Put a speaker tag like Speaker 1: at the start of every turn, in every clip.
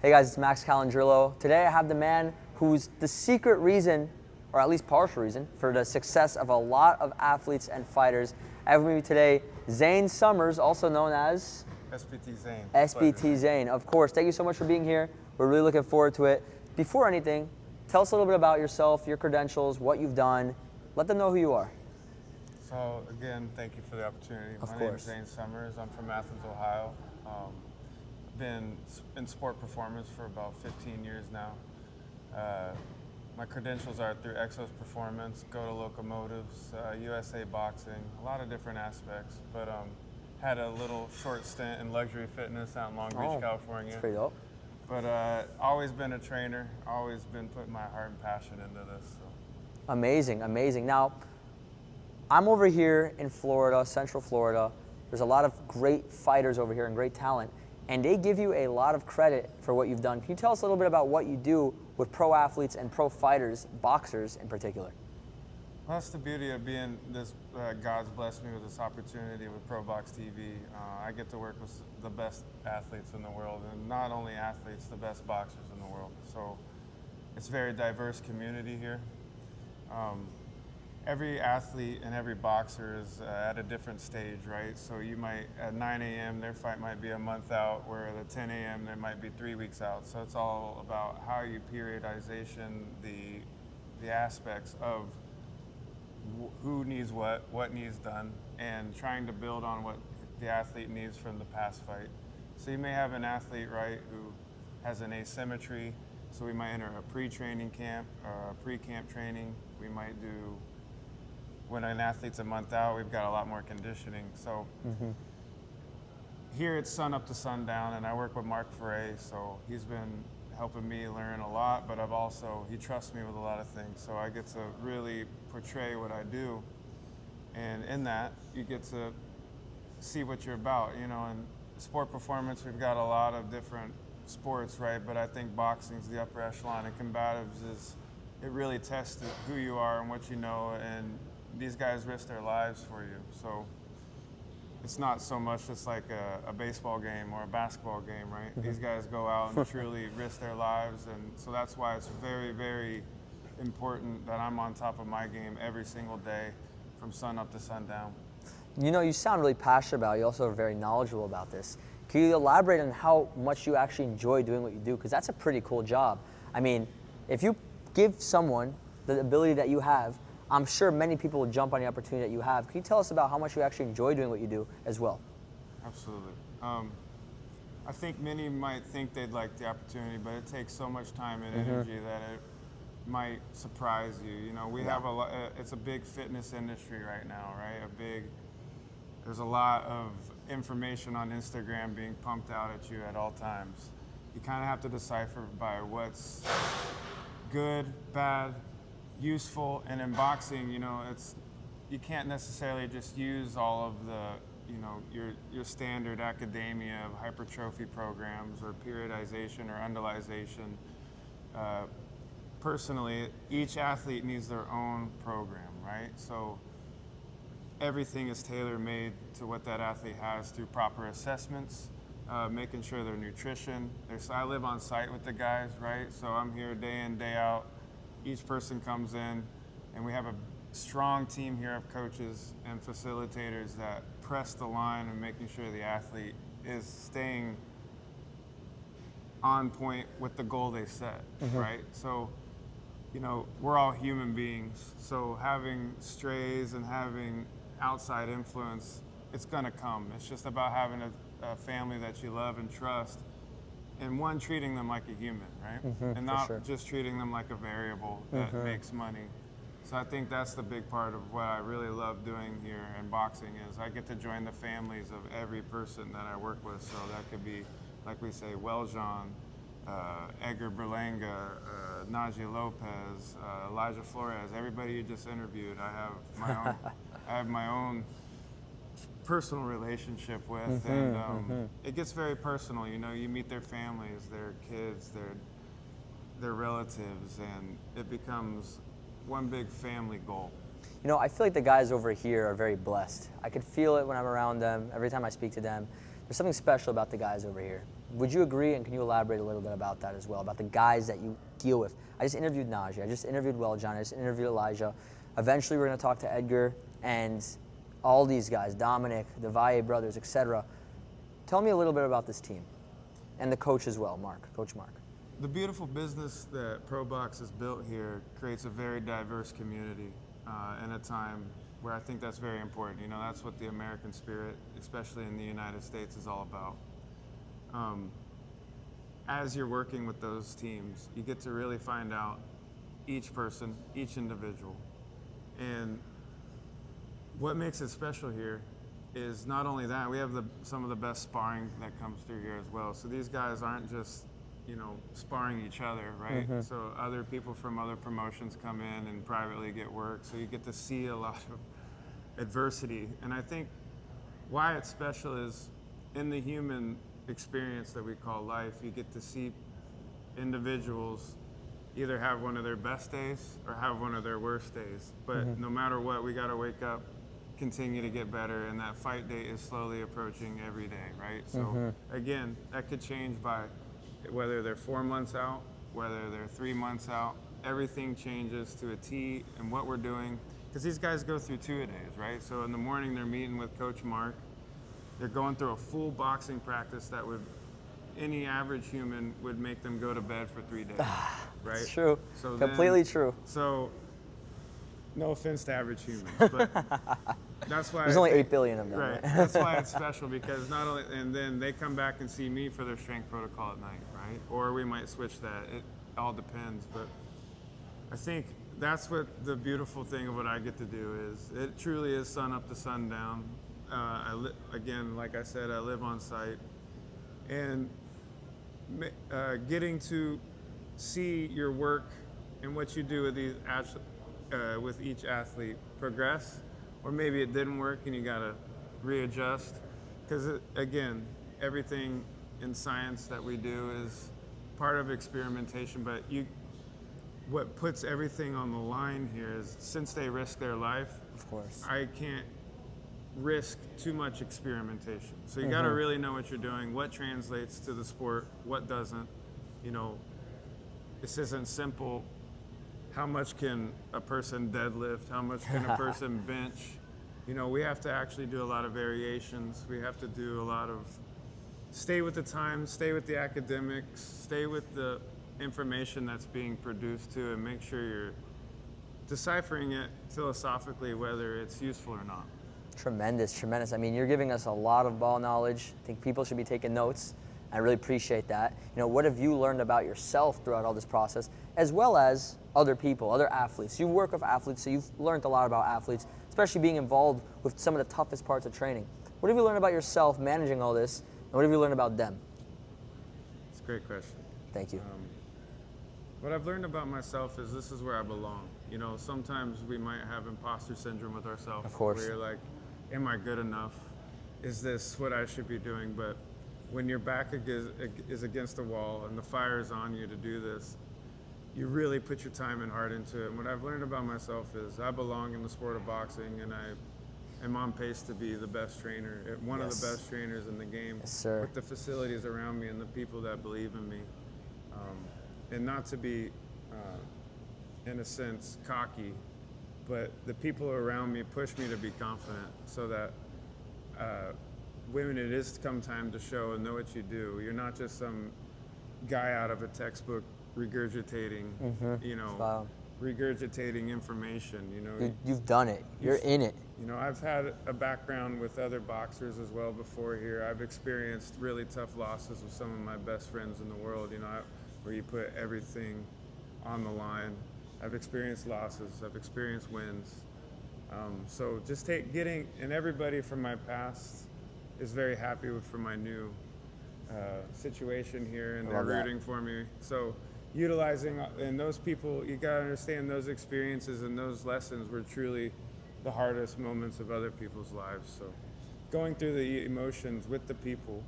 Speaker 1: Hey guys, it's Max Calendrillo. Today I have the man who's the secret reason, or at least partial reason, for the success of a lot of athletes and fighters. I have with me today Zane Summers, also known as
Speaker 2: SptZane.
Speaker 1: SptZane. Of course, thank you so much for being here. We're really looking forward to it. Before anything, tell us a little bit about yourself, your credentials, what you've done. Let them know who you are.
Speaker 2: So again, thank you for the opportunity.
Speaker 1: Of
Speaker 2: My
Speaker 1: course.
Speaker 2: name is Zane Summers. I'm from Athens, Ohio. Been in sport performance for about 15 years now. My credentials are through Exos Performance, Go to Locomotives, USA Boxing, a lot of different aspects. But had a little short stint in luxury fitness out in Long Beach, California.
Speaker 1: That's pretty dope.
Speaker 2: But always been a trainer, always been putting my heart and passion into this. So.
Speaker 1: Amazing, amazing. Now, I'm over here in Florida, Central Florida. There's a lot of great fighters over here and great talent, and they give you a lot of credit for what you've done. Can you tell us a little bit about what you do with pro athletes and pro fighters, boxers in particular?
Speaker 2: Well, that's the beauty of being this, God's blessed me with this opportunity with ProBoxTV. I get to work with the best athletes in the world, and not only athletes, the best boxers in the world. So it's a very diverse community here. Every athlete and every boxer is at a different stage, right? So you might, at 9 a.m., their fight might be a month out, where at 10 a.m., they might be 3 weeks out. So it's all about how you periodization the aspects of who needs what needs done, and trying to build on what the athlete needs from the past fight. So you may have an athlete, right, who has an asymmetry, so we might enter a pre-training camp or a pre-camp training. We might do, when an athlete's a month out, we've got a lot more conditioning. So here it's sun up to sundown, and I work with Mark Foray, so he's been helping me learn a lot, but he trusts me with a lot of things. So I get to really portray what I do. And in that, you get to see what you're about. You know, in sport performance, we've got a lot of different sports, right? But I think boxing's the upper echelon, and combatives it really tests who you are and what you know, and these guys risk their lives for you. So it's not so much just like a baseball game or a basketball game, right? These guys go out and truly risk their lives, and so that's why it's very, very important that I'm on top of my game every single day from sun up to sundown.
Speaker 1: You know, you sound really passionate about it. You also are very knowledgeable about this. Can you elaborate on how much you actually enjoy doing what you do? Because that's a pretty cool job. I mean, if you give someone the ability that you have, I'm sure many people will jump on the opportunity that you have. Can you tell us about how much you actually enjoy doing what you do as well?
Speaker 2: Absolutely. I think many might think they'd like the opportunity, but it takes so much time and energy that it might surprise you. You know, we have a lot, it's a big fitness industry right now, right? There's a lot of information on Instagram being pumped out at you at all times. You kind of have to decipher by what's good, bad, useful, and in boxing, you know, you can't necessarily just use all of the, you know, your standard academia of hypertrophy programs or periodization or underutilization. Personally, each athlete needs their own program, right? So everything is tailor-made to what that athlete has through proper assessments, making sure their nutrition. I live on site with the guys, right? So I'm here day in, day out. Each person comes in, and we have a strong team here of coaches and facilitators that press the line and making sure the athlete is staying on point with the goal they set, right? So, you know, we're all human beings, so having strays and having outside influence, it's gonna come. It's just about having a family that you love and trust, and treating them like a human, right? And not just treating them like a variable that makes money. So I think that's the big part of what I really love doing here in boxing is I get to join the families of every person that I work with. So that could be, like we say, Weljon, Edgar Berlanga, Najee Lopez, Elijah Flores, everybody you just interviewed. I have my own personal relationship with, and it gets very personal. You know, you meet their families, their kids, their relatives, and it becomes one big family goal.
Speaker 1: You know, I feel like the guys over here are very blessed. I could feel it when I'm around them, every time I speak to them. There's something special about the guys over here. Would you agree, and can you elaborate a little bit about that as well, about the guys that you deal with? I just interviewed Najee, I just interviewed Welljohn, I just interviewed Elijah. Eventually we're going to talk to Edgar and all these guys, Dominic, the Valle brothers, etc. Tell me a little bit about this team and the coach as well, Coach Mark.
Speaker 2: The beautiful business that ProBox has built here creates a very diverse community in a time where I think that's very important. You know, that's what the American spirit, especially in the United States, is all about. As you're working with those teams, you get to really find out each person, each individual. And what makes it special here is not only that, we have some of the best sparring that comes through here as well. So these guys aren't just, you know, sparring each other, right?
Speaker 1: Mm-hmm.
Speaker 2: So other people from other promotions come in and privately get work. So you get to see a lot of adversity. And I think why it's special is in the human experience that we call life, you get to see individuals either have one of their best days or have one of their worst days. But no matter what, we got to wake up, continue to get better, and that fight date is slowly approaching every day, right? So again, that could change by whether they're 4 months out, whether they're 3 months out. Everything changes to a T in what we're doing, because these guys go through 2-a-days, right? So in the morning they're meeting with Coach Mark. They're going through a full boxing practice that would any average human would make them go to bed for 3 days, right?
Speaker 1: It's true.
Speaker 2: So
Speaker 1: completely true.
Speaker 2: So no offense to average humans, but that's why
Speaker 1: there's only 8 billion of them.
Speaker 2: Right. That's why it's special, because not only, and then they come back and see me for their strength protocol at night, right? Or we might switch that. It all depends, but I think that's what the beautiful thing of what I get to do is. It truly is sun up to sundown. Again, like I said, I live on site, and getting to see your work and what you do with these with each athlete progress, or maybe it didn't work and you got to readjust, because again, everything in science that we do is part of experimentation. But what puts everything on the line here is, since they risk their life,
Speaker 1: Of course.
Speaker 2: I can't risk too much experimentation. So you got to really know what you're doing, what translates to the sport, what doesn't. You know, this isn't simple. How much can a person deadlift? How much can a person bench? You know, we have to actually do a lot of variations. We have to do a lot of stay with the times, stay with the academics, stay with the information that's being produced too, and make sure you're deciphering it philosophically, whether it's useful or not.
Speaker 1: Tremendous, tremendous. I mean, you're giving us a lot of ball knowledge. I think people should be taking notes. I really appreciate that. You know, what have you learned about yourself throughout all this process, as well as other people, other athletes? You work with athletes, so you've learned a lot about athletes, especially being involved with some of the toughest parts of training. What have you learned about yourself managing all this, and what have you learned about them?
Speaker 2: It's a great question.
Speaker 1: Thank you.
Speaker 2: What I've learned about myself is this is where I belong. You know, sometimes we might have imposter syndrome with ourselves.
Speaker 1: Of course.
Speaker 2: Where you're like, am I good enough? Is this what I should be doing? But when your back is against the wall and the fire is on you to do this, you really put your time and heart into it. And what I've learned about myself is I belong in the sport of boxing, and I am on pace to be the best trainer, one of the best trainers in the game.
Speaker 1: Yes, sir.
Speaker 2: With the facilities around me and the people that believe in me. And not to be, in a sense, cocky, but the people around me push me to be confident, so that when it is come time to show and know what you do, you're not just some guy out of a textbook regurgitating, regurgitating information. You know,
Speaker 1: You've done it. You're in it.
Speaker 2: You know, I've had a background with other boxers as well before here. I've experienced really tough losses with some of my best friends in the world. You know, where you put everything on the line. I've experienced losses. I've experienced wins. So just and everybody from my past is very happy for my new situation here, and they're rooting for me. So utilizing, and those people, you gotta understand those experiences and those lessons were truly the hardest moments of other people's lives. So going through the emotions with the people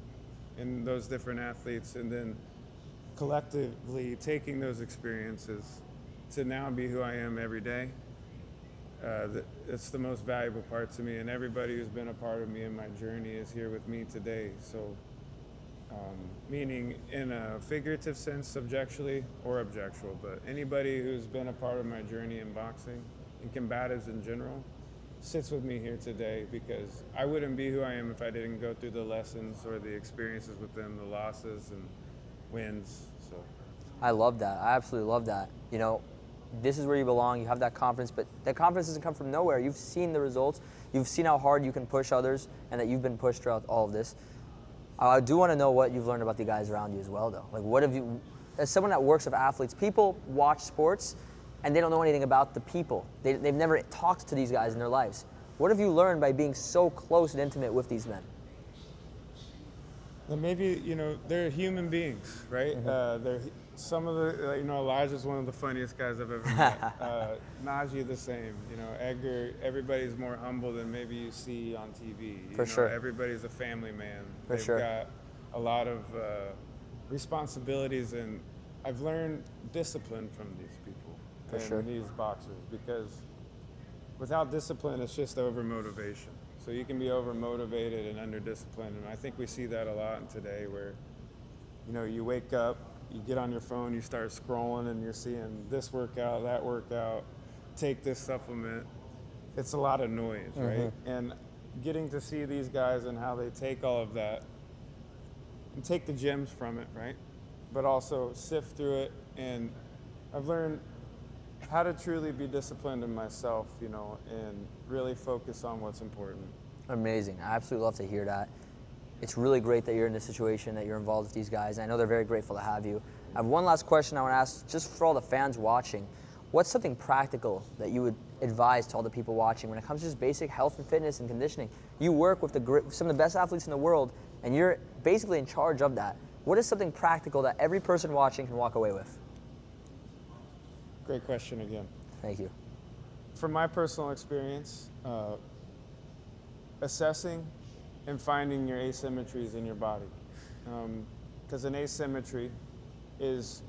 Speaker 2: and those different athletes, and then collectively taking those experiences to now be who I am every day, it's the most valuable part to me, and everybody who's been a part of me in my journey is here with me today. So meaning in a figurative sense, subjectively or objectual. But anybody who's been a part of my journey in boxing and combatives in general sits with me here today, because I wouldn't be who I am if I didn't go through the lessons or the experiences with them, the losses and wins. So
Speaker 1: I love that. I absolutely love that. You know, this is where you belong. You have that confidence, but that confidence doesn't come from nowhere. You've seen the results. You've seen how hard you can push others, and that you've been pushed throughout all of this. I do want to know what you've learned about the guys around you as well, though. Like, what have you, as someone that works with athletes, people watch sports and they don't know anything about the people. They've never talked to these guys in their lives. What have you learned by being so close and intimate with these men?
Speaker 2: Well, maybe, you know, they're human beings, right? They're some of the, you know, Elijah's one of the funniest guys I've ever met. Najee the same. You know, Edgar, everybody's more humble than maybe you see on TV.
Speaker 1: For sure.
Speaker 2: Everybody's a family man.
Speaker 1: For sure.
Speaker 2: They've got a lot of responsibilities, and I've learned discipline from these people and these boxers, because without discipline, it's just over motivation. So you can be over motivated and under disciplined, and I think we see that a lot in today, where, you know, you wake up, you get on your phone, you start scrolling, and you're seeing this workout, that workout, take this supplement. It's a lot of noise, right? And getting to see these guys and how they take all of that and take the gems from it, right? But also sift through it, and I've learned how to truly be disciplined in myself, you know, and really focus on what's important.
Speaker 1: Amazing. I absolutely love to hear that. It's really great that you're in this situation, that you're involved with these guys. I know they're very grateful to have you. I have one last question I want to ask, just for all the fans watching. What's something practical that you would advise to all the people watching when it comes to just basic health and fitness and conditioning? You work with some of the best athletes in the world, and you're basically in charge of that. What is something practical that every person watching can walk away with?
Speaker 2: Great question again.
Speaker 1: Thank you.
Speaker 2: From my personal experience, assessing and finding your asymmetries in your body. Because an asymmetry is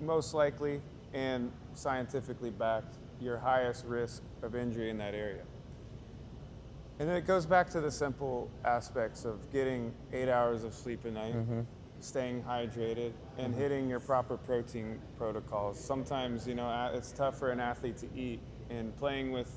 Speaker 2: most likely and scientifically backed your highest risk of injury in that area. And then it goes back to the simple aspects of getting 8 hours of sleep a night, staying hydrated, and hitting your proper protein protocols. Sometimes, you know, it's tough for an athlete to eat, and playing with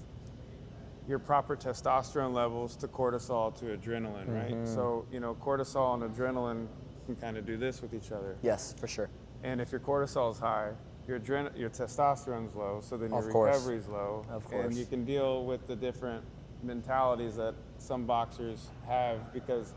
Speaker 2: your proper testosterone levels to cortisol to adrenaline, right? So, you know, cortisol and adrenaline can kind of do this with each other.
Speaker 1: Yes, for sure.
Speaker 2: And if your cortisol is high, your testosterone's low, so then your recovery's low.
Speaker 1: Of course.
Speaker 2: And you can deal with the different mentalities that some boxers have, because,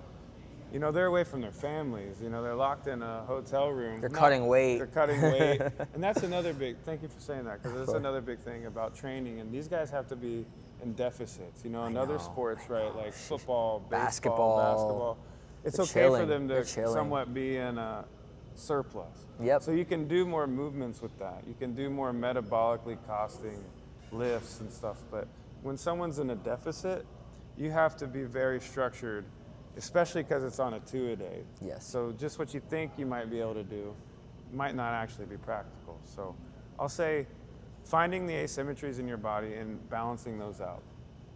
Speaker 2: you know, they're away from their families. You know, they're locked in a hotel room.
Speaker 1: They're cutting weight.
Speaker 2: They're cutting weight. And that's another big, thank you for saying that, because that's another big thing about training. And these guys have to be in deficits. You know, in other sports, right, like football, baseball, basketball, it's okay for them to somewhat be in a surplus.
Speaker 1: Yep.
Speaker 2: So you can do more movements with that. You can do more metabolically costing lifts and stuff. But when someone's in a deficit, you have to be very structured, especially because it's on a 2-a-day.
Speaker 1: Yes.
Speaker 2: So just what you think you might be able to do might not actually be practical. So I'll say finding the asymmetries in your body and balancing those out.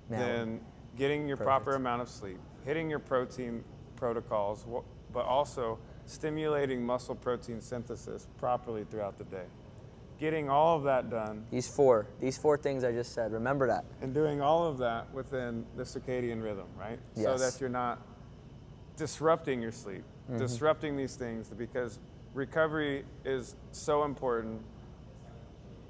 Speaker 2: Then getting your proper amount of sleep, hitting your protein protocols, but also stimulating muscle protein synthesis properly throughout the day. Getting all of that done.
Speaker 1: These four things I just said, remember that.
Speaker 2: And doing all of that within the circadian rhythm, right?
Speaker 1: Yes.
Speaker 2: So that you're not disrupting your sleep, disrupting these things, because recovery is so important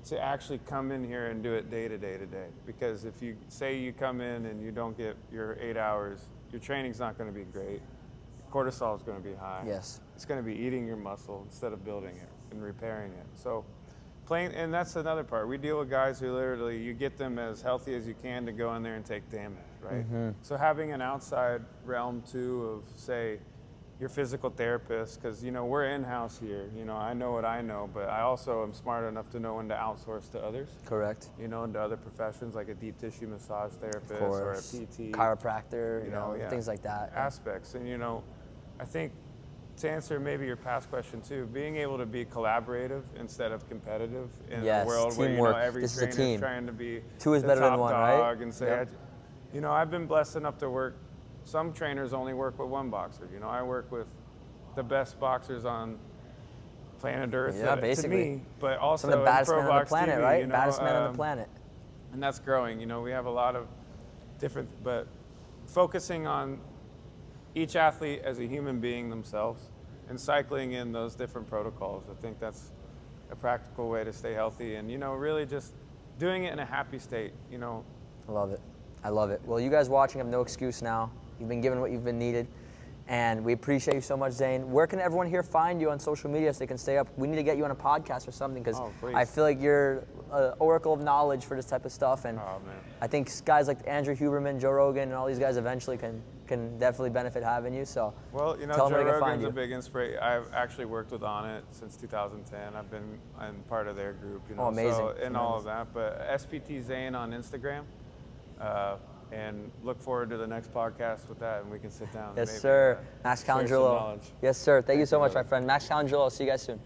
Speaker 2: to actually come in here and do it day to day to day. Because if you say you come in and you don't get your 8 hours, your training's not going to be great. Cortisol is going to be high.
Speaker 1: Yes.
Speaker 2: It's going to be eating your muscle instead of building it and repairing it. So playing, and that's another part. We deal with guys who literally, you get them as healthy as you can to go in there and take damage, right? So having an outside realm too of, say, your physical therapist, because, you know, we're in-house here. You know, I know what I know, but I also am smart enough to know when to outsource to others.
Speaker 1: Correct.
Speaker 2: You know, into other professions like a deep tissue massage therapist or a PT.
Speaker 1: Chiropractor, you know, things like that.
Speaker 2: Aspects. And, you know, I think to answer maybe your past question too, being able to be collaborative instead of competitive in a world where, you know, every trainer is trying to be
Speaker 1: two is
Speaker 2: the
Speaker 1: better
Speaker 2: top
Speaker 1: than one,
Speaker 2: dog
Speaker 1: right?
Speaker 2: and say, you know, I've been blessed enough to work. Some trainers only work with one boxer. You know, I work with the best boxers on planet Earth.
Speaker 1: Yeah, basically.
Speaker 2: To me, but also
Speaker 1: Some of the baddest men on the
Speaker 2: ProBoxTV,
Speaker 1: planet, right?
Speaker 2: you know,
Speaker 1: Baddest men on the planet.
Speaker 2: and that's growing. You know, we have a lot of different, but focusing on each athlete as a human being themselves and cycling in those different protocols. I think that's a practical way to stay healthy, and, you know, really just doing it in a happy state, you know.
Speaker 1: I love it. I love it. Well, you guys watching have no excuse now. You've been given what you've been needed. And we appreciate you so much, Zane. Where can everyone here find you on social media so they can stay up? We need to get you on a podcast or something, because I feel like you're an oracle of knowledge for this type of stuff. And I think guys like Andrew Huberman, Joe Rogan, and all these guys eventually can definitely benefit having you. So,
Speaker 2: well, you know,
Speaker 1: Joe
Speaker 2: Rogan's a big inspiration. I've actually worked with On It since 2010. I've been part of their group, you know.
Speaker 1: Oh, amazing.
Speaker 2: So, and all of that. But SptZane on Instagram. And look forward to the next podcast with that, and we can sit down.
Speaker 1: Yes,
Speaker 2: and maybe,
Speaker 1: sir. Max Calendrillo.
Speaker 2: knowledge.
Speaker 1: Yes, sir. Thank you so much, my friend. Max Calendrillo. See you guys soon.